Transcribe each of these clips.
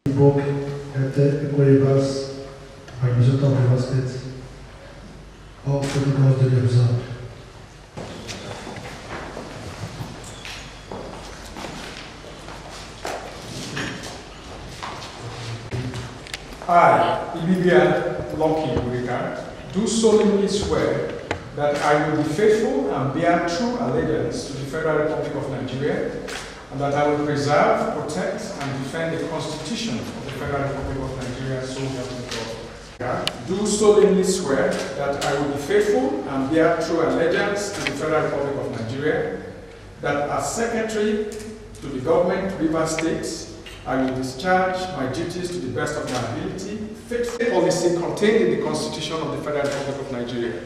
Ibok, Ekwe Ibas, Administrator of River State. All protocols to be observed. I, Ibibia Lucky Worika, do solemnly swear that I will be faithful and bear true allegiance to the Federal Republic of Nigeria, and that I will preserve, protect, and defend the Constitution of the Federal Republic of Nigeria, so help me God. Do solemnly swear that I will be faithful and bear true allegiance to the Federal Republic of Nigeria, that as Secretary to the Government, River State, I will discharge my duties to the best of my ability, faithful policy contained in the Constitution of the Federal Republic of Nigeria,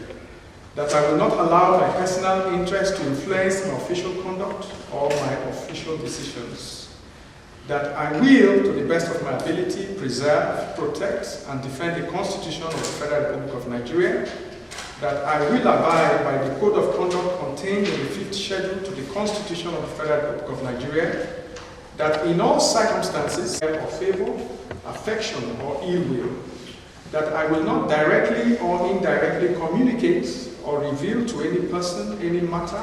that I will not allow my personal interest to influence my official conduct or my official decisions, that I will, to the best of my ability, preserve, protect, and defend the Constitution of the Federal Republic of Nigeria, that I will abide by the Code of Conduct contained in the 5th Schedule to the Constitution of the Federal Republic of Nigeria, that in all circumstances of favor, affection, or ill will, that I will not directly or indirectly communicate or reveal to any person any matter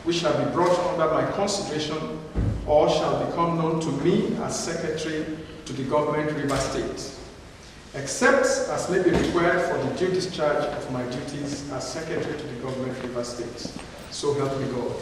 which shall be brought under my consideration or shall become known to me as Secretary to the Government, River State, except as may be required for the due discharge of my duties as Secretary to the Government, River State. So help me God.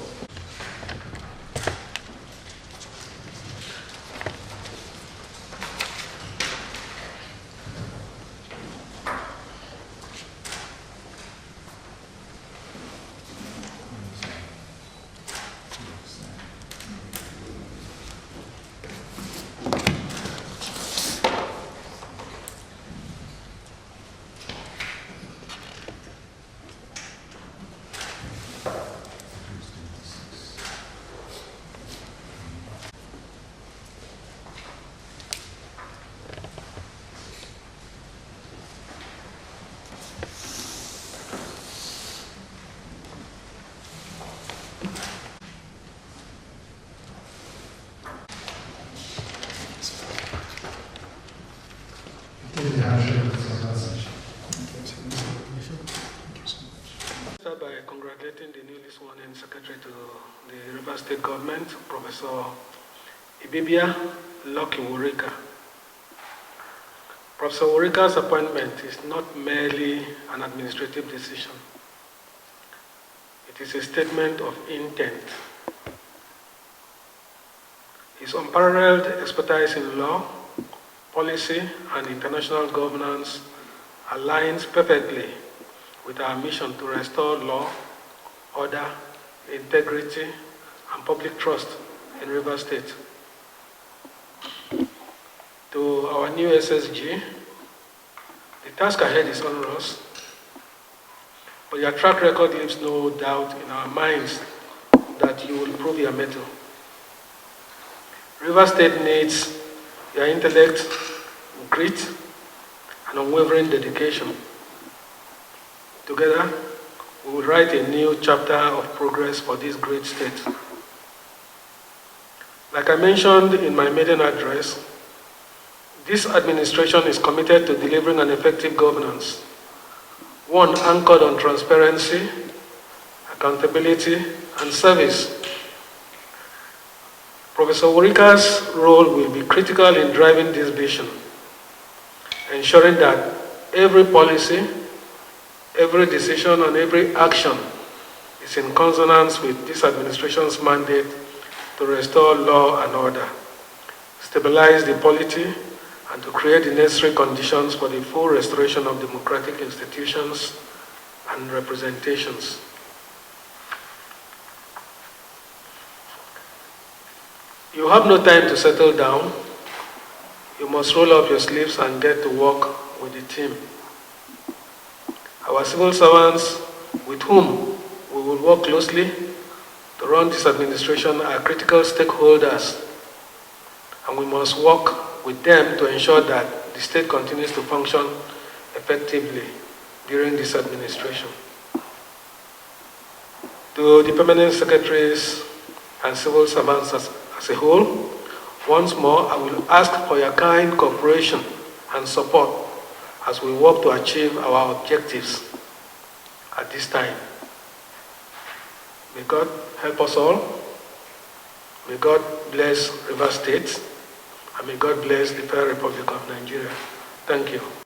Start by congratulating the newly sworn in Secretary to the River State Government, Professor Ibibia Lucky Worika. Professor Worika's appointment is not merely an administrative decision. It is a statement of intent. His unparalleled expertise in law, policy, and international governance aligns perfectly with our mission to restore law, order, integrity, and public trust in River State. To our new SSG, the task ahead is onerous, but your track record leaves no doubt in our minds that you will prove your mettle. River State needs your intellect, grit, and unwavering dedication. Together, we will write a new chapter of progress for this great state. Like I mentioned in my maiden address, this administration is committed to delivering an effective governance, one anchored on transparency, accountability, and service. Professor Worika's role will be critical in driving this vision, ensuring that every policy, every decision, and every action is in consonance with this administration's mandate to restore law and order, stabilize the polity, and to create the necessary conditions for the full restoration of democratic institutions and representations. You have no time to settle down. You must roll up your sleeves and get to work with the team. Our civil servants, with whom we will work closely to run this administration, are critical stakeholders, and we must work with them to ensure that the state continues to function effectively during this administration. To the permanent secretaries and civil servants as a whole, Once more, I will ask for your kind cooperation and support as we work to achieve our objectives at this time. May God help us all. May God bless Rivers State, and may God bless the Federal Republic of Nigeria. Thank you.